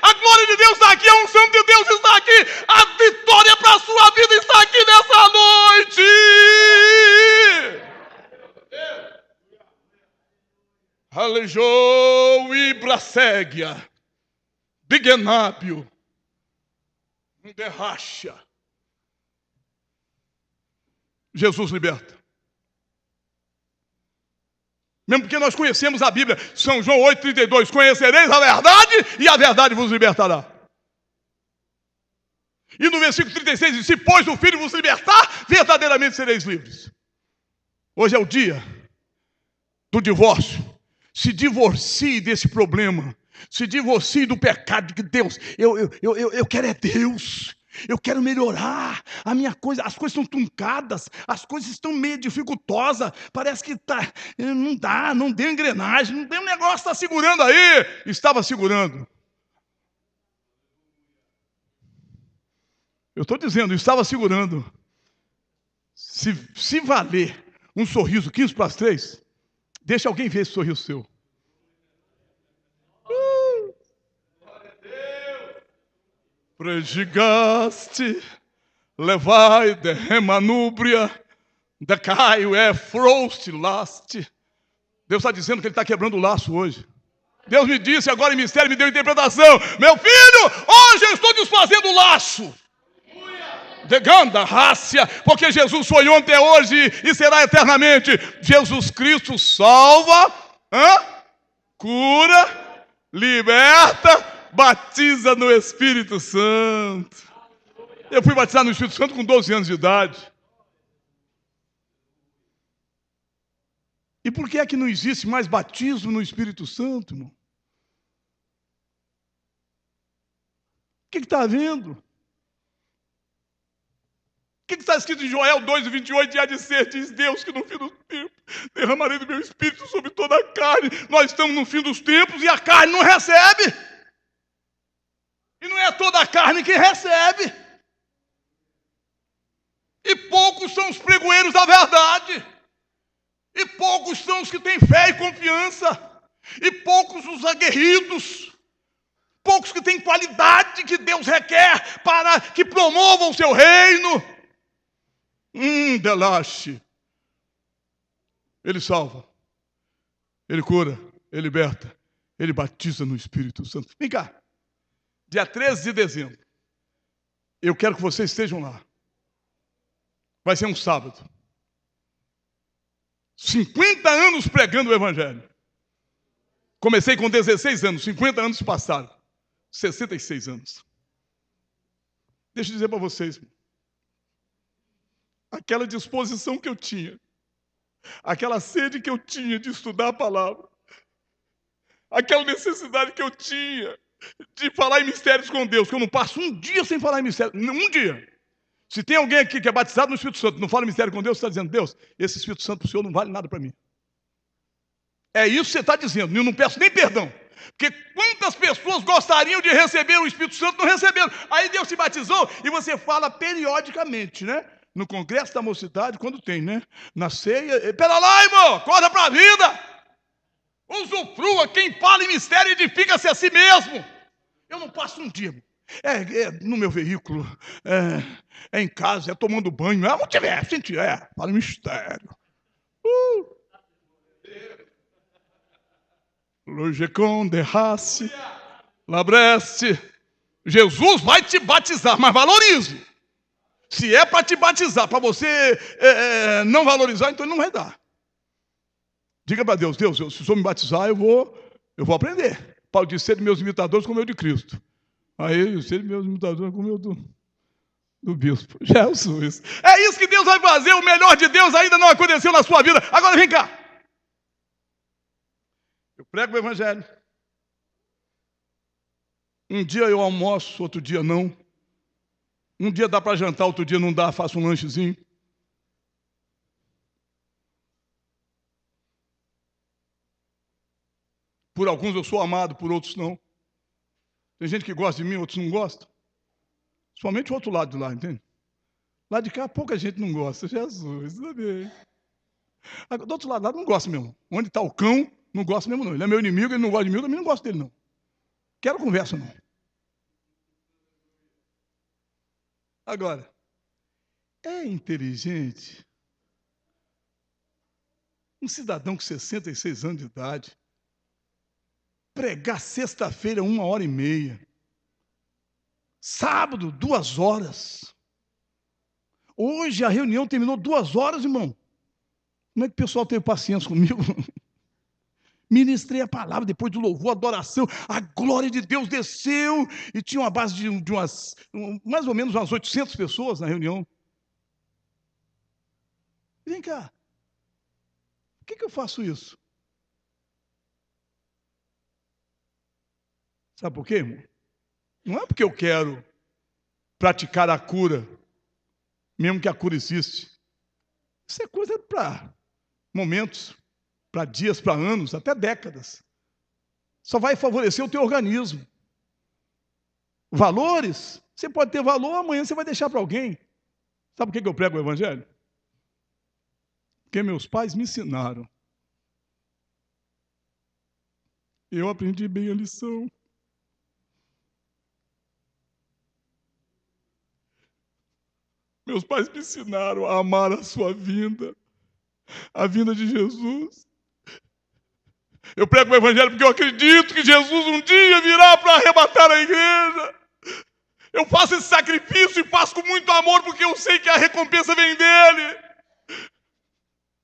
a glória de Deus está aqui, a unção de Deus está aqui, a vitória para a sua vida está aqui nessa noite. Alejou e braségia, bigenábio, derracha. Jesus liberta. Mesmo porque nós conhecemos a Bíblia, São João 8,32, conhecereis a verdade e a verdade vos libertará. E no versículo 36 diz: se pois o Filho vos libertar, verdadeiramente sereis livres. Hoje é o dia do divórcio. Se divorcie desse problema. Se divorcie do pecado. De que Deus, eu quero é Deus. Eu quero melhorar a minha coisa. As coisas estão truncadas, as coisas estão meio dificultosas. Parece que não dá, não deu engrenagem, não deu um negócio, está segurando aí. Estava segurando. Eu estou dizendo, estava segurando. Se valer um sorriso 15 para as 3, deixa alguém ver esse sorriso seu. Predigaste, levai de remanúbria, de caio é frost last. Deus está dizendo que Ele está quebrando o laço hoje. Deus me disse agora em mistério, me deu interpretação: meu filho, hoje eu estou desfazendo o laço. De ganda rácia, porque Jesus foi ontem, é hoje e será eternamente. Jesus Cristo salva, cura, liberta, batiza no Espírito Santo. Eu fui batizado no Espírito Santo com 12 anos de idade. E por que é que não existe mais batismo no Espírito Santo, irmão? O que está havendo? O que está escrito em Joel 2,28? E há de ser, diz Deus, que no fim do tempo derramarei do meu Espírito sobre toda a carne. Nós estamos no fim dos tempos e a carne não recebe. E não é toda a carne que recebe. E poucos são os pregoeiros da verdade. E poucos são os que têm fé e confiança. E poucos os aguerridos. Poucos que têm qualidade que Deus requer para que promovam o seu reino. Delache. Ele salva. Ele cura, Ele liberta, Ele batiza no Espírito Santo. Vem cá, dia 13 de dezembro, eu quero que vocês estejam lá. Vai ser um sábado. 50 anos pregando o Evangelho. Comecei com 16 anos, 50 anos passaram. 66 anos. Deixa eu dizer para vocês, aquela disposição que eu tinha, aquela sede que eu tinha de estudar a palavra, aquela necessidade que eu tinha de falar em mistérios com Deus, que eu não passo um dia sem falar em mistério, um dia. Se tem alguém aqui que é batizado no Espírito Santo, não fala em mistério com Deus, você está dizendo, Deus, esse Espírito Santo para o Senhor não vale nada para mim. É isso que você está dizendo, eu não peço nem perdão. Porque quantas pessoas gostariam de receber o Espírito Santo, não receberam. Aí Deus se batizou e você fala periodicamente, né? No congresso da mocidade, quando tem, né? Na ceia, pera lá, irmão, acorda para a vida. Usufrua, quem fala em mistério edifica-se a si mesmo. Eu não passo um dia, é no meu veículo, é em casa, é tomando banho, é onde tiver, fala em mistério. Logicon de race, labreste. Jesus vai te batizar, mas valorize. Se é para te batizar, para você não valorizar, então ele não vai dar. Diga para Deus, Deus, se o Senhor me batizar, eu vou aprender. Paulo disse, ser meus imitadores como eu de Cristo. Aí, ser meus imitadores como eu do bispo. Jesus. É isso que Deus vai fazer, o melhor de Deus ainda não aconteceu na sua vida. Agora vem cá. Eu prego o Evangelho. Um dia eu almoço, outro dia não. Um dia dá para jantar, outro dia não dá, faço um lanchezinho. Por alguns eu sou amado, por outros não. Tem gente que gosta de mim, outros não gostam. Somente o outro lado de lá, entende? Lá de cá, pouca gente não gosta. Jesus, sabe? Do outro lado não gosta mesmo. Onde está o cão, não gosta mesmo não. Ele é meu inimigo, ele não gosta de mim, eu também não gosto dele não. Quero conversa não. Agora, é inteligente um cidadão com 66 anos de idade pregar sexta-feira 1h30, sábado 2 horas. Hoje a reunião terminou 2 horas, irmão. Como é que o pessoal teve paciência comigo? Ministrei a palavra, depois do louvor, adoração, a glória de Deus desceu, e tinha uma base de mais ou menos umas 800 pessoas na reunião. Vem cá, por que eu faço isso? Sabe por quê, irmão? Não é porque eu quero praticar a cura, mesmo que a cura existe. Isso é coisa para momentos, para dias, para anos, até décadas. Só vai favorecer o teu organismo. Valores, você pode ter valor, amanhã você vai deixar para alguém. Sabe por que eu prego o Evangelho? Porque meus pais me ensinaram. Eu aprendi bem a lição. Meus pais me ensinaram a amar a sua vinda, a vinda de Jesus. Eu prego o Evangelho porque eu acredito que Jesus um dia virá para arrebatar a igreja. Eu faço esse sacrifício e faço com muito amor porque eu sei que a recompensa vem dele.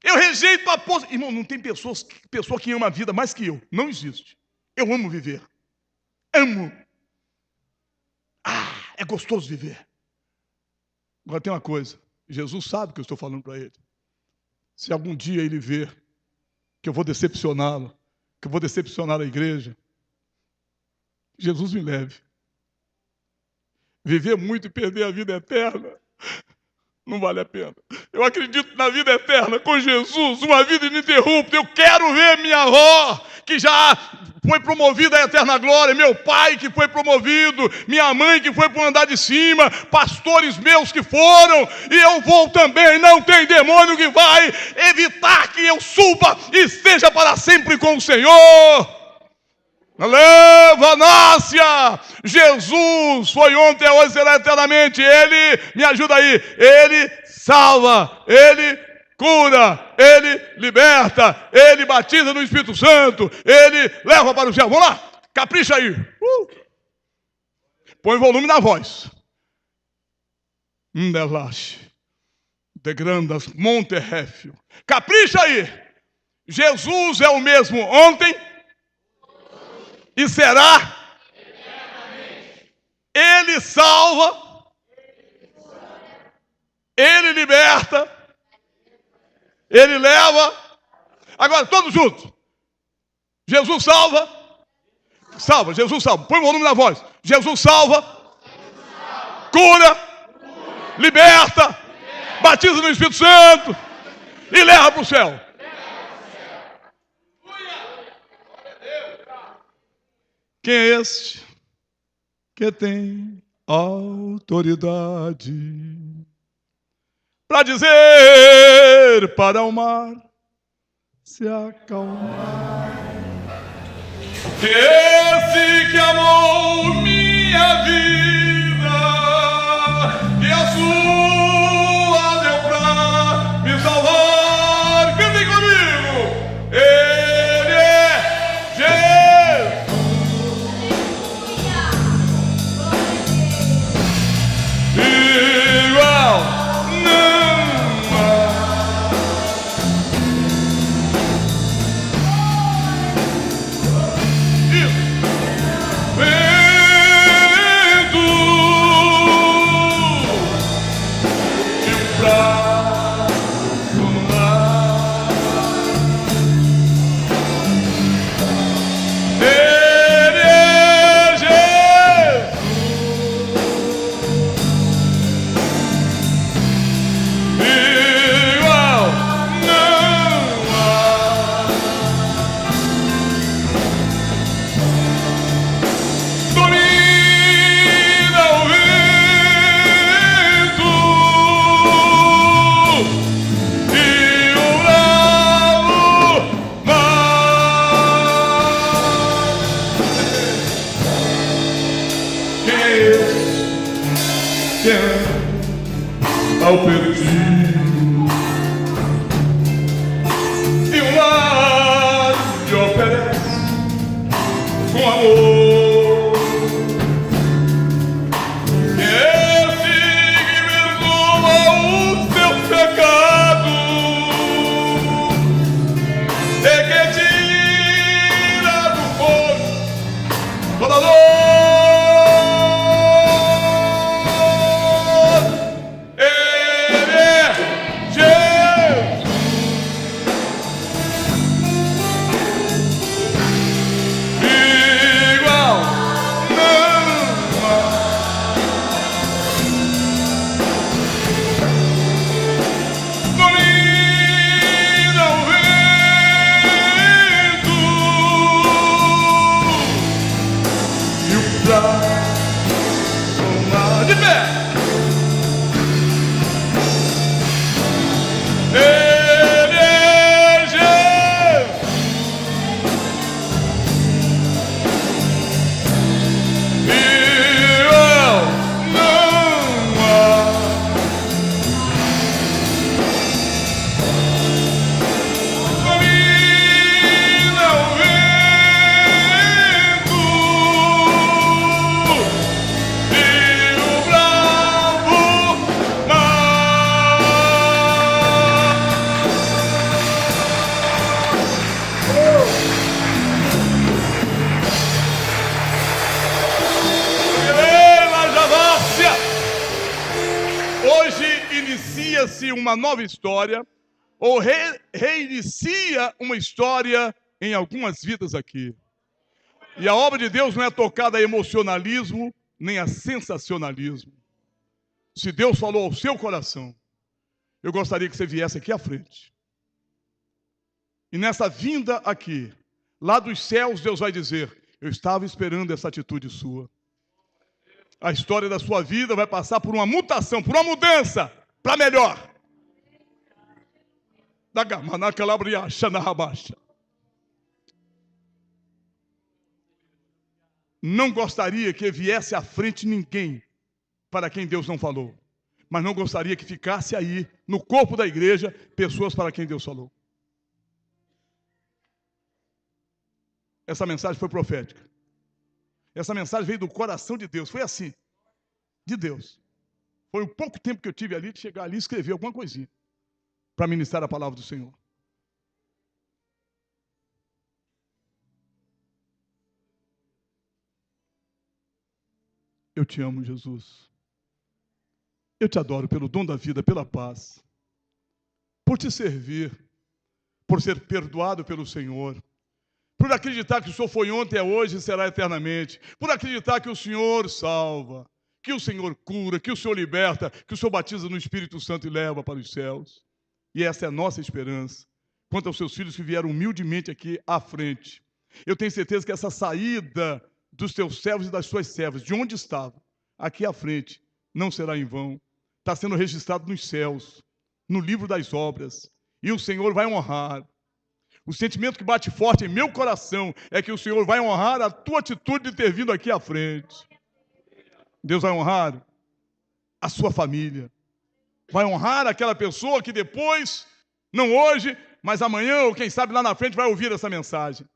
Eu rejeito a posse. Irmão, não tem pessoa que ama a vida mais que eu. Não existe. Eu amo viver. Amo. É gostoso viver. Agora tem uma coisa. Jesus sabe que eu estou falando para ele. Se algum dia ele ver que eu vou decepcioná-lo, que eu vou decepcionar a igreja, Jesus me leve. Viver muito e perder a vida eterna não vale a pena. Eu acredito na vida eterna com Jesus, uma vida ininterrupta. Eu quero ver minha avó, que já foi promovida à eterna glória, meu pai que foi promovido, minha mãe que foi para o andar de cima, pastores meus que foram, e eu vou também. Não tem demônio que vai evitar que eu suba e esteja para sempre com o Senhor. Leva Nácia, Jesus foi ontem, hoje será eternamente. Ele, me ajuda aí, Ele salva, Ele cura, Ele liberta, Ele batiza no Espírito Santo, Ele leva para o céu. Vamos lá, capricha aí. Põe volume na voz. Delache, de grandas monte réfio. Capricha aí. Jesus é o mesmo ontem e será. Ele salva, Ele liberta, Ele leva. Agora, todos juntos. Jesus salva. Salva, Jesus salva. Põe o volume na voz. Jesus salva. Cura. Liberta. Batiza no Espírito Santo. E leva para o céu. Quem é este que tem autoridade para dizer para o mar se acalmar? Que esse que amou minha vida e a sua deu pra me salvar. Cantem comigo. Ele é Jesus. Igual não há. Vento e o prato no mar. Ele é Jesus. Igual não há. Domina o vento e o bravo mar. Quem é esse? Quem é ao perdido e o mar lhe oferece com amor. Esse que perdoa o seu pecado e que tira do corpo toda dor. Ele é Jesus. Igual não há. Domina o vento e o prato mar. De pé. Ele é Jesus. Igual não há. Domina o vento e o bravo mar. Helena Javácia. Hoje inicia-se uma nova história, ou reinicia uma história em algumas vidas aqui. E a obra de Deus não é tocada a emocionalismo, nem a sensacionalismo. Se Deus falou ao seu coração, eu gostaria que você viesse aqui à frente. E nessa vinda aqui, lá dos céus, Deus vai dizer: eu estava esperando essa atitude sua. A história da sua vida vai passar por uma mutação, por uma mudança para melhor. Da gamana calabriacha na rabacha. Não gostaria que viesse à frente ninguém para quem Deus não falou. mas não gostaria que ficasse aí, no corpo da igreja, pessoas para quem Deus falou. Essa mensagem foi profética. Essa mensagem veio do coração de Deus. Foi assim, de Deus. Foi o pouco tempo que eu tive ali de chegar ali e escrever alguma coisinha para ministrar a palavra do Senhor. Eu te amo, Jesus. Eu te adoro pelo dom da vida, pela paz, por te servir, por ser perdoado pelo Senhor, por acreditar que o Senhor foi ontem, é hoje e será eternamente, por acreditar que o Senhor salva, que o Senhor cura, que o Senhor liberta, que o Senhor batiza no Espírito Santo e leva para os céus. E essa é a nossa esperança. Quanto aos seus filhos que vieram humildemente aqui à frente, eu tenho certeza que essa saída dos teus servos e das suas servas, de onde estavam, aqui à frente, não será em vão. Está sendo registrado nos céus, no livro das obras, e o Senhor vai honrar. O sentimento que bate forte em meu coração é que o Senhor vai honrar a tua atitude de ter vindo aqui à frente. Deus vai honrar a sua família. Vai honrar aquela pessoa que depois, não hoje, mas amanhã ou quem sabe lá na frente vai ouvir essa mensagem.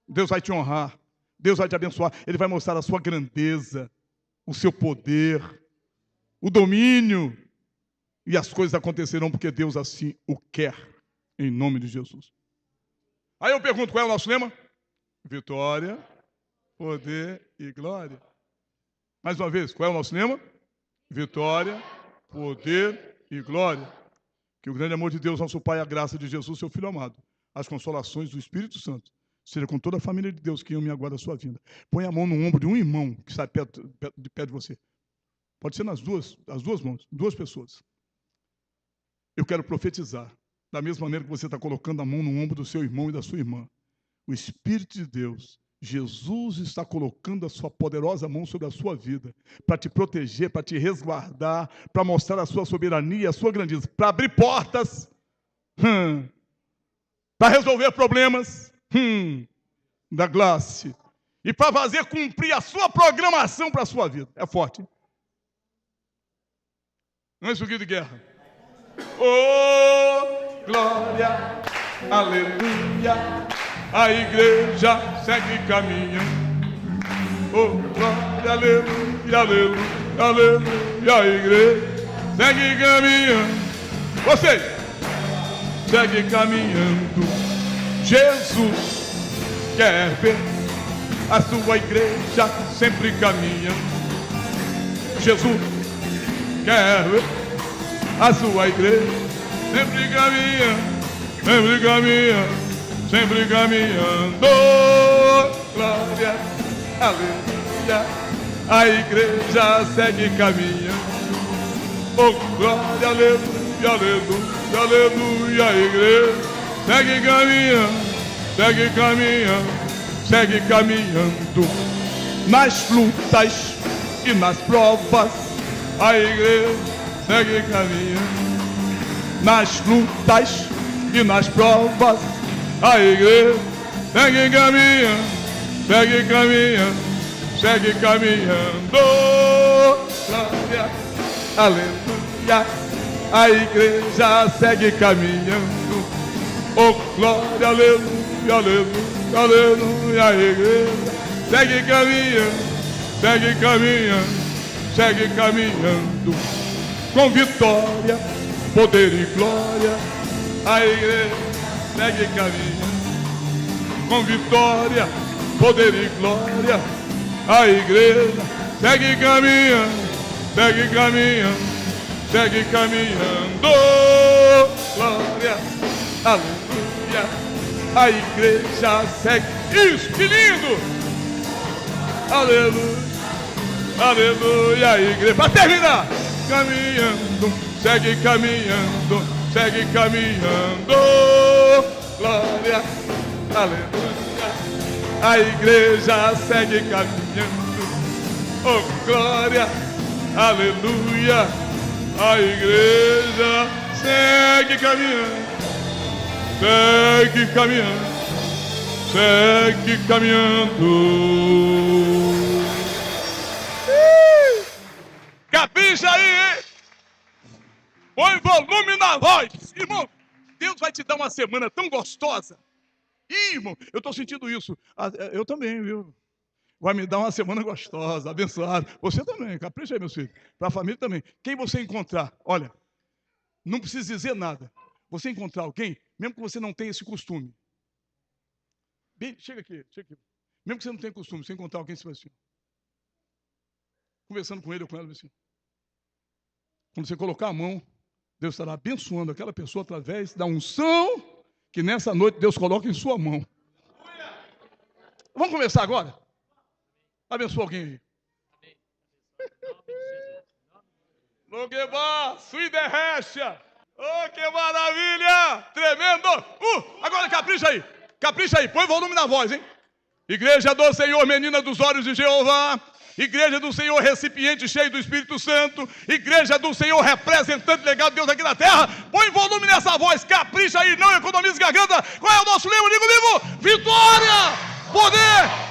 Deus vai te honrar. Deus vai te abençoar. Ele vai mostrar a sua grandeza, o seu poder, o domínio. E as coisas acontecerão porque Deus assim o quer. Em nome de Jesus. Aí eu pergunto, qual é o nosso lema? Vitória, poder e glória. Mais uma vez, qual é o nosso lema? Vitória, poder e glória. Que o grande amor de Deus, nosso Pai, a graça de Jesus, seu Filho amado, as consolações do Espírito Santo, seja com toda a família de Deus que ame e aguarda a sua vinda. Põe a mão no ombro de um irmão que está perto de você. Pode ser as duas mãos, duas pessoas. Eu quero profetizar. Da mesma maneira que você está colocando a mão no ombro do seu irmão e da sua irmã. O Espírito de Deus, Jesus está colocando a sua poderosa mão sobre a sua vida, para te proteger, para te resguardar, para mostrar a sua soberania, a sua grandeza, para abrir portas, para resolver problemas da classe, e para fazer cumprir a sua programação para a sua vida. É forte, hein? Não é isso de guerra. Oh, glória, aleluia, a igreja segue caminhando. Oh, glória, aleluia, aleluia, aleluia, a igreja segue caminhando. Vocês, segue caminhando. Jesus quer ver a sua igreja sempre caminhando. Jesus quer ver a sua igreja sempre caminhando, sempre caminhando, sempre caminhando. Glória, aleluia, a igreja segue caminhando. Oh, glória, aleluia, aleluia, aleluia, a igreja segue caminhando, segue caminhando, segue caminhando. Nas lutas e nas provas, a igreja segue caminhando. Nas lutas e nas provas, a igreja segue caminhando, segue caminhando, segue caminhando. Glória, aleluia, a igreja segue caminhando. Oh, glória, aleluia, aleluia, aleluia, a igreja segue caminhando, segue caminhando, segue caminhando. Com vitória, poder e glória, a igreja segue caminhando. Com vitória, poder e glória, a igreja segue caminhando, segue caminhando, segue caminhando. Glória, aleluia, a igreja segue. Isso, que lindo! Aleluia, aleluia, a igreja. Para terminar, caminhando, segue caminhando, segue caminhando. Glória, aleluia, a igreja segue caminhando. Oh, glória, aleluia, a igreja segue caminhando, segue caminhando, segue caminhando. Capricha aí, hein? Põe volume na voz. Irmão, Deus vai te dar uma semana tão gostosa. Ih, irmão, eu estou sentindo isso. Eu também, viu? Vai me dar uma semana gostosa, abençoada. Você também, capricha aí, meus filhos. Para a família também. Quem você encontrar, olha, não precisa dizer nada. Você encontrar alguém, mesmo que você não tenha esse costume. Bem, chega aqui. Mesmo que você não tenha costume, você encontrar alguém, você vai assim. Conversando com ele ou com ela, assim. Quando você colocar a mão, Deus estará abençoando aquela pessoa através da unção que nessa noite Deus coloca em sua mão. Vamos começar agora? Abençoa alguém aí. Logueba, Suiderrecha. Oh, que maravilha! Tremendo! Agora capricha aí, põe volume na voz, hein? Igreja do Senhor, menina dos olhos de Jeová. Igreja do Senhor, recipiente cheio do Espírito Santo. Igreja do Senhor, representante legal de Deus aqui na terra. Põe volume nessa voz, capricha aí, não economize garganta. Qual é o nosso lema? Digo, vitória, poder